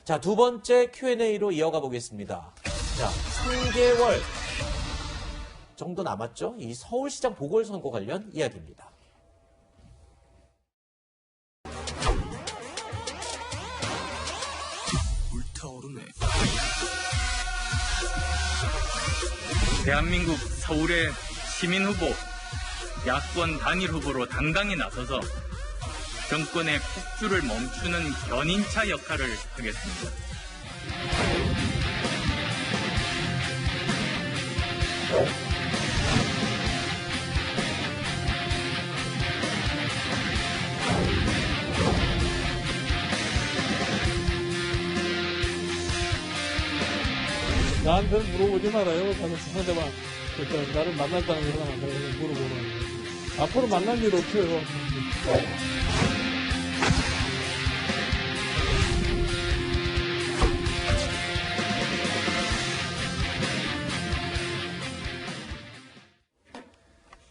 자, 두 번째 Q&A로 이어가 보겠습니다. 자, 3개월 정도 남았죠? 이 서울시장 보궐선거 관련 이야기입니다. 불타오르네. 대한민국 서울의 시민 후보, 야권 단일 후보로 당당히 나서서 정권의 폭주를 멈추는 견인차 역할을 하겠습니다. 나한테는 물어보지 말아요. 저는 상대방 일단 나를 만났다는 사람한테 물어보는 거예요. 앞으로 만날 일 없어요.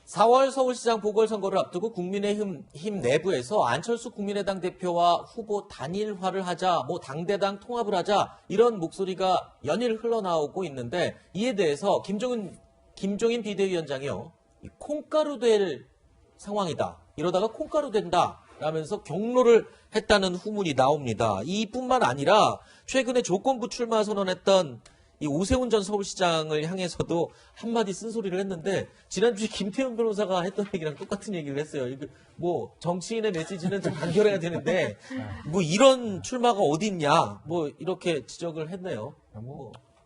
(4월) 서울시장 보궐선거를 앞두고 국민의힘 내부에서 안철수 국민의당 대표와 후보 단일화를 하자, 당대당 통합을 하자 이런 목소리가 연일 흘러나오고 있는데 이에 대해서 김종인 비대위원장이요. 콩가루 될 상황이다. 이러다가 콩가루 된다. 라면서 경로를 했다는 후문이 나옵니다. 이뿐만 아니라 최근에 조건부 출마 선언했던 이 오세훈 전 서울시장을 향해서도 한마디 쓴소리를 했는데 지난주에 김태현 변호사가 했던 얘기랑 똑같은 얘기를 했어요. 정치인의 메시지는 좀 간결해야 되는데 이런 출마가 어딨냐 이렇게 지적을 했네요.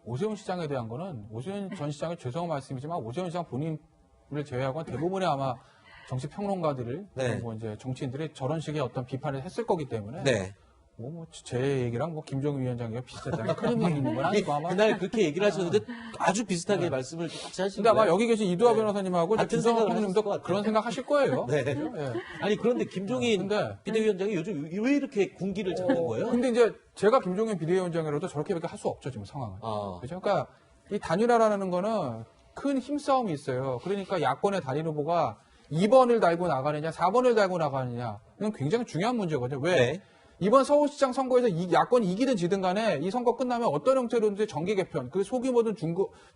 오세훈 시장에 대한 거는 오세훈 전 시장의 죄송한 말씀이지만 오세훈 시장 본인을 제외하고 대부분의 아마 정치 평론가들을 이제 정치인들이 저런 식의 어떤 비판을 했을 거기 때문에 제 얘기랑 김종인 위원장이랑 비슷하다는 큰 의미 있는 건 아니고 아마 그날 그렇게 얘기를 하셨는데 아주 비슷하게 말씀을 같이 하신 근데 거예요. 아마 여기 계신 이두하 변호사님하고 같은 님도 그런 생각 하실 거예요. 네. 아니 그런데 김종인 비대위원장이 요즘 왜 이렇게 군기를 잡는 거예요? 근데 이제 제가 김종인 비대위원장이라도 저렇게밖에 할 수 없죠 지금 상황은. 그렇죠? 그러니까 이 단일화라는 거는 큰 힘싸움이 있어요. 그러니까 야권의 단일 후보가 2번을 달고 나가느냐 4번을 달고 나가느냐 이건 굉장히 중요한 문제거든요. 왜? 이번 서울시장 선거에서 야권이 이기든 지든 간에 이 선거 끝나면 어떤 형태로든지 정계 개편, 그 소규모든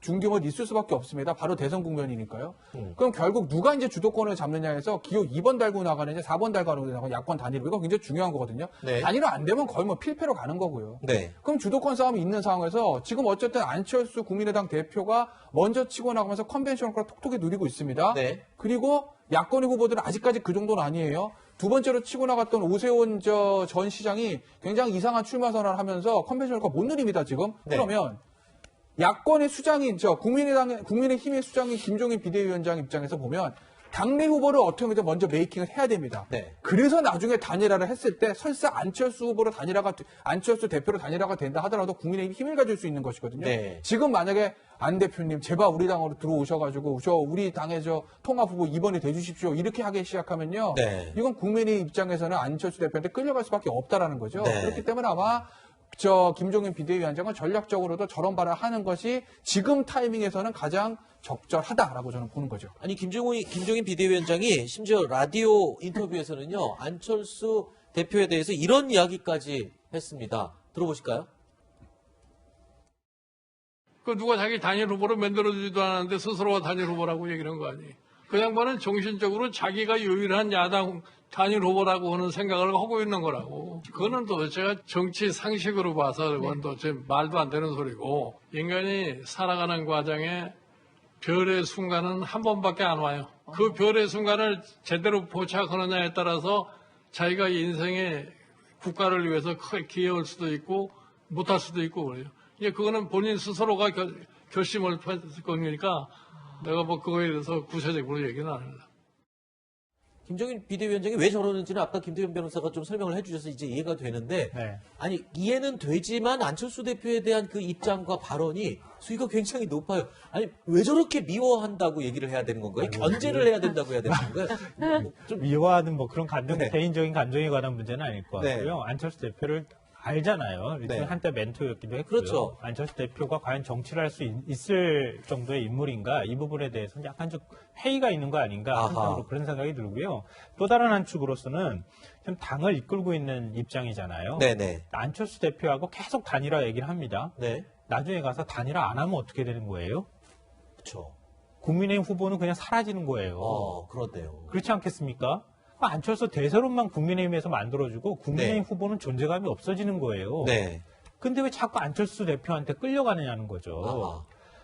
중규모든 있을 수밖에 없습니다. 바로 대선 국면이니까요. 그럼 결국 누가 이제 주도권을 잡느냐 해서 기호 2번 달고 나가느냐 4번 달고 나가느냐 야권 단일화 이거 굉장히 중요한 거거든요. 단일화 안 되면 거의 필패로 가는 거고요. 그럼 주도권 싸움이 있는 상황에서 지금 어쨌든 안철수 국민의당 대표가 먼저 치고 나가면서 컨벤셔널 걸 톡톡히 누리고 있습니다. 그리고 야권의 후보들은 아직까지 그 정도는 아니에요. 두 번째로 치고 나갔던 오세훈 전 시장이 굉장히 이상한 출마 선언을 하면서 컨벤셔널과 못 누립니다, 지금. 그러면 야권의 수장인 국민의힘의 수장인 김종인 비대위원장 입장에서 보면 당내 후보를 어떻게 해서 먼저 메이킹을 해야 됩니다. 그래서 나중에 단일화를 했을 때 설사 안철수 대표로 단일화가 된다 하더라도 국민의힘이 힘을 가질 수 있는 것이거든요. 지금 만약에 안 대표님 제발 우리 당으로 들어오셔가지고 우리 당의 통합 후보 2번이 돼주십시오 이렇게 하기 시작하면요. 이건 국민의 입장에서는 안철수 대표한테 끌려갈 수밖에 없다라는 거죠. 그렇기 때문에 아마 김종인 비대위원장은 전략적으로도 저런 발언을 하는 것이 지금 타이밍에서는 가장 적절하다라고 저는 보는 거죠. 아니 김종인 비대위원장이 심지어 라디오 인터뷰에서는요 안철수 대표에 대해서 이런 이야기까지 했습니다. 들어보실까요? 누가 자기 단일 후보로 만들어주지도 않았는데 스스로가 단일 후보라고 얘기를 한 거 아니에요. 그 양반은 정신적으로 자기가 유일한 야당 단일 후보라고 하는 생각을 하고 있는 거라고. 그거는 도대체가 정치 상식으로 봐서 그건 도대체 말도 안 되는 소리고 인간이 살아가는 과정에 별의 순간은 한 번밖에 안 와요. 그 별의 순간을 제대로 포착하느냐에 따라서 자기가 인생의 국가를 위해서 크게 기여할 수도 있고 못할 수도 있고 그래요. 그거는 본인 스스로가 결심을 했을 거니까 내가 그거에 대해서 구체적으로 얘기는 안 합니다. 김종인 비대위원장이 왜 저러는지는 아까 김태현 변호사가 좀 설명을 해주셔서 이제 이해가 되는데 아니 이해는 되지만 안철수 대표에 대한 그 입장과 발언이 수위가 굉장히 높아요. 아니 왜 저렇게 미워한다고 얘기를 해야 되는 건가요? 견제를 해야 된다고 해야 되는 건가요? 좀 미워하는 그런 개인적인 감정에 관한 문제는 아닐 것 같고요. 안철수 대표를 알잖아요. 네. 한때 멘토였기도 했고요. 그렇죠. 안철수 대표가 과연 정치를 할 수 있을 정도의 인물인가 이 부분에 대해서는 약간 좀 회의가 있는 거 아닌가 한편으로 그런 생각이 들고요. 또 다른 한 축으로서는 지금 당을 이끌고 있는 입장이잖아요. 네네. 안철수 대표하고 계속 단일화 얘기를 합니다. 네. 나중에 가서 단일화 안 하면 어떻게 되는 거예요? 그렇죠. 국민의힘 후보는 그냥 사라지는 거예요. 그렇네요. 그렇지 않겠습니까? 안철수 대세론만 국민의힘에서 만들어주고 국민의힘 네. 후보는 존재감이 없어지는 거예요. 네. 근데 왜 자꾸 안철수 대표한테 끌려가느냐는 거죠. 아하.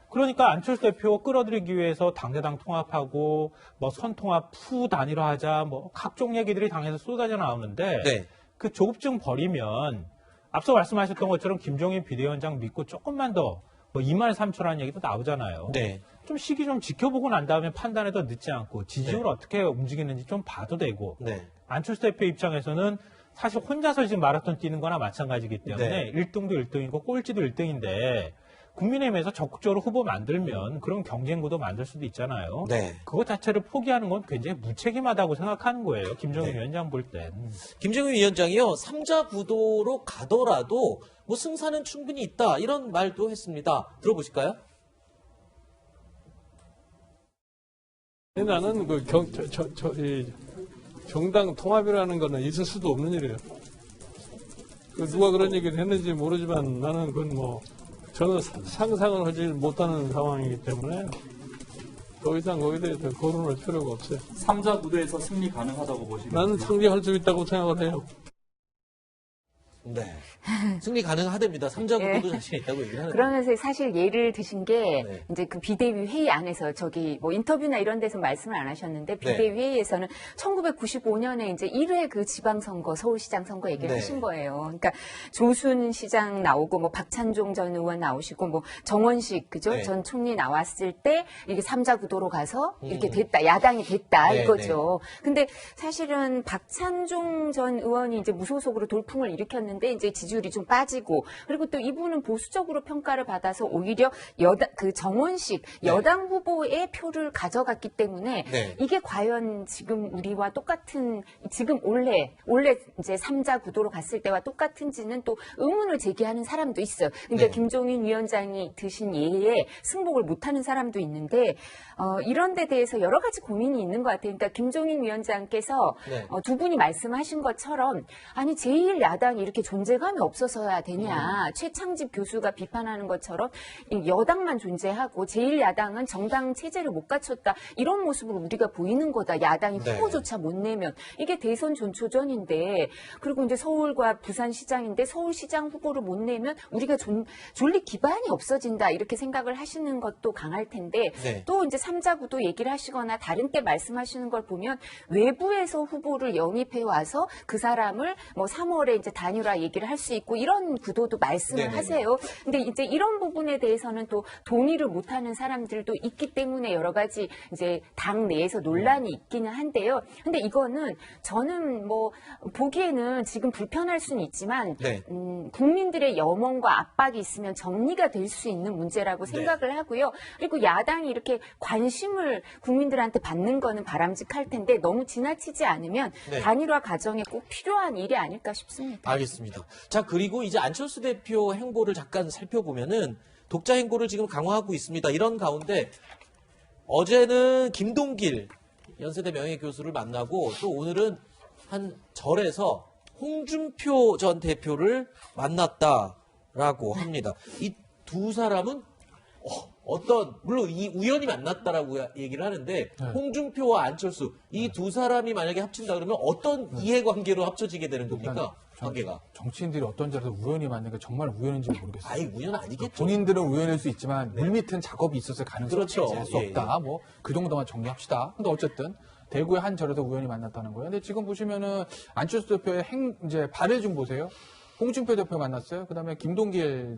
그러니까 안철수 대표 끌어들이기 위해서 당대당 통합하고 뭐 선통합 푸 단일화하자 뭐 각종 얘기들이 당에서 쏟아져 나오는데 네. 그 조급증 버리면 앞서 말씀하셨던 것처럼 김종인 비대위원장 믿고 조금만 더 뭐 2만 3천라는 얘기도 나오잖아요. 네. 좀 시기 좀 지켜보고 난 다음에 판단해도 늦지 않고 지지율 네. 어떻게 움직이는지 좀 봐도 되고 네. 안철수 대표 입장에서는 사실 혼자서 지금 마라톤 뛰는 거나 마찬가지이기 때문에 네. 1등도 1등이고 꼴찌도 1등인데 국민의힘에서 적극적으로 후보 만들면 그런 경쟁구도 만들 수도 있잖아요. 네. 그것 자체를 포기하는 건 굉장히 무책임하다고 생각하는 거예요. 김정인 네. 위원장 볼 땐. 김정인 위원장이요, 3자 구도로 가더라도 뭐 승산은 충분히 있다, 이런 말도 했습니다. 들어보실까요? 나는 이 정당 통합이라는 거는 있을 수도 없는 일이에요. 누가 그런 얘기를 했는지 모르지만 나는 그건 뭐 저는 상상을 하지 못하는 상황이기 때문에 더 이상 거기에 대해서 거론할 필요가 없어요. 3자 구도에서 승리 가능하다고 보시면 나는 승리할 수 있다고 생각을 해요. 네. 승리 가능하답니다. 3자 구도도 자신 있다고 얘기를 하는데. 그러면서 사실 예를 드신 게 네. 이제 그 비대위 회의 안에서 저기 뭐 인터뷰나 이런 데서 말씀을 안 하셨는데 비대위 회의에서는 1995년에 이제 1회 그 지방선거 서울시장 선거 얘기를 네. 하신 거예요. 그러니까 조순 시장 나오고 뭐 박찬종 전 의원 나오시고 뭐 정원식 그죠 네. 전 총리 나왔을 때 이게 3자 구도로 가서 이렇게 됐다 야당이 됐다 네, 이거죠. 근데 사실은 박찬종 전 의원이 이제 무소속으로 돌풍을 일으켰는데 이제 지지율이 좀 빠지고 그리고 또 이분은 보수적으로 평가를 받아서 오히려 그 정원식 여당 후보의 표를 가져갔기 때문에 네. 이게 과연 지금 우리와 똑같은 지금 원래 이제 3자 구도로 갔을 때와 똑같은지는 또 의문을 제기하는 사람도 있어요. 그러니까 네. 김종인 위원장이 드신 예에 승복을 못하는 사람도 있는데 이런 데 대해서 여러 가지 고민이 있는 것 같아요. 그러니까 김종인 위원장께서 네. 두 분이 말씀하신 것처럼 아니 제1야당이 이렇게 존재감이 없어서야 되냐. 최창집 교수가 비판하는 것처럼 여당만 존재하고 제1야당은 정당 체제를 못 갖췄다. 이런 모습으로 우리가 보이는 거다. 야당이 네. 후보조차 못 내면. 이게 대선 전초전인데 그리고 이제 서울과 부산시장인데 서울시장 후보를 못 내면 우리가 존립 기반이 없어진다. 이렇게 생각을 하시는 것도 강할 텐데 네. 또 이제 3자 구도 얘기를 하시거나 다른 때 말씀하시는 걸 보면 외부에서 후보를 영입해 와서 그 사람을 뭐 3월에 이제 단일화 얘기를 할 수 있고 이런 구도도 말씀을 네네네. 하세요. 근데 이제 이런 부분에 대해서는 또 동의를 못하는 사람들도 있기 때문에 여러 가지 이제 당 내에서 논란이 있기는 한데요. 근데 이거는 저는 뭐 보기에는 지금 불편할 수는 있지만 네. 국민들의 염원과 압박이 있으면 정리가 될 수 있는 문제라고 생각을 하고요. 그리고 야당이 이렇게 관심을 국민들한테 받는 거는 바람직할 텐데 너무 지나치지 않으면 네. 단일화 과정에 꼭 필요한 일이 아닐까 싶습니다. 알겠습니다. 자, 그리고 이제 안철수 대표 행보를 잠깐 살펴보면은 독자 행보를 지금 강화하고 있습니다. 이런 가운데 어제는 김동길 연세대 명예교수를 만나고 또 오늘은 한 절에서 홍준표 전 대표를 만났다라고 합니다. 이 두 사람은 물론 이 우연히 만났다라고 얘기를 하는데 홍준표와 안철수 이 두 사람이 만약에 합친다 그러면 어떤 이해관계로 합쳐지게 되는 겁니까? 관계가. 정치인들이 어떤 자리에서 우연히 만난 게 정말 우연인지 모르겠어요. 아예 우연 아니겠죠. 본인들은 우연일 수 있지만 물밑은 작업이 있었을 가능성이 그렇죠. 제할 수 예, 없다. 뭐 그 정도만 정리합시다. 근데 어쨌든 대구의 한 절에서 우연히 만났다는 거예요. 근데 지금 보시면은 안철수 대표의 이제 발을 좀 보세요. 홍준표 대표 만났어요. 그다음에 김동길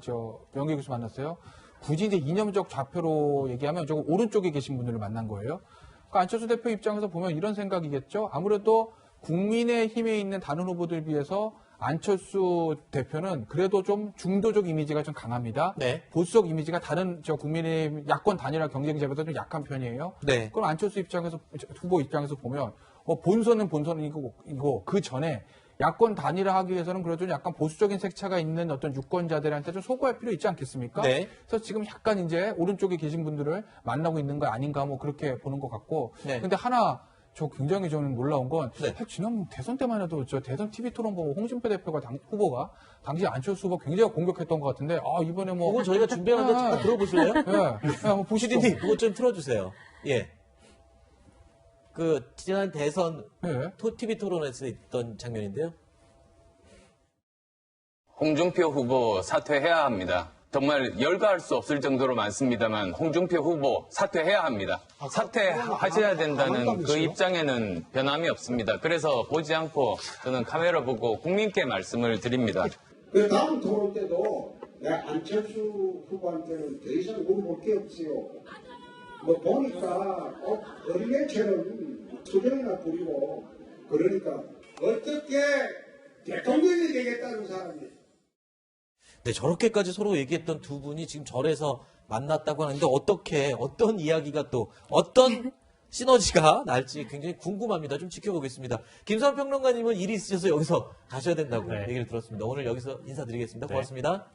명예교수 만났어요. 굳이 이제 이념적 좌표로 얘기하면 저거 오른쪽에 계신 분들을 만난 거예요. 그러니까 안철수 대표 입장에서 보면 이런 생각이겠죠. 아무래도 국민의힘에 있는 다른 후보들 비해서 안철수 대표는 그래도 좀 중도적 이미지가 좀 강합니다. 네. 보수적 이미지가 다른 국민의힘 야권 단일화 경쟁자보다 좀 약한 편이에요. 네. 그럼 안철수 후보 입장에서 보면 본선은 본선이고 그 전에 야권 단일화하기 위해서는 그래도 약간 보수적인 색채가 있는 어떤 유권자들한테 좀 소구할 필요 있지 않겠습니까? 네. 그래서 지금 약간 이제 오른쪽에 계신 분들을 만나고 있는 거 아닌가 뭐 그렇게 보는 것 같고. 네. 근데 하나 저 굉장히 저는 놀라운 건 네. 지난 대선 때만 해도 저 대선 TV 토론 보고 홍준표 대표가 후보가 당시 안철수 후보 굉장히 공격했던 것 같은데 이번에 뭐 그건 저희가 준비하는데 잠깐 들어보실래요? 네. 한번 보시죠. PD님, 그거 좀 틀어주세요. 예. 그, 지난 대선 네. TV 토론에서 있던 장면인데요. 홍준표 후보 사퇴해야 합니다. 정말 열거할 수 없을 정도로 많습니다만 홍준표 후보 사퇴해야 합니다. 사퇴하셔야 된다는 그 입장에는 변함이 없습니다. 그래서 보지 않고 저는 카메라 보고 국민께 말씀을 드립니다. 그 다음 토론 때도 안철수 후보한테는 더 이상 물어볼 게 없어요. 뭐 보니까 어린애처럼 투정이나 부리고 그러니까 어떻게 대통령이 되겠다는 사람이. 네, 저렇게까지 서로 얘기했던 두 분이 지금 절에서 만났다고 하는데 어떤 이야기가 또 어떤 시너지가 날지 굉장히 궁금합니다. 좀 지켜보겠습니다. 김수환 평론가님은 일이 있으셔서 여기서 가셔야 된다고 네. 얘기를 들었습니다. 오늘 여기서 인사드리겠습니다. 네. 고맙습니다.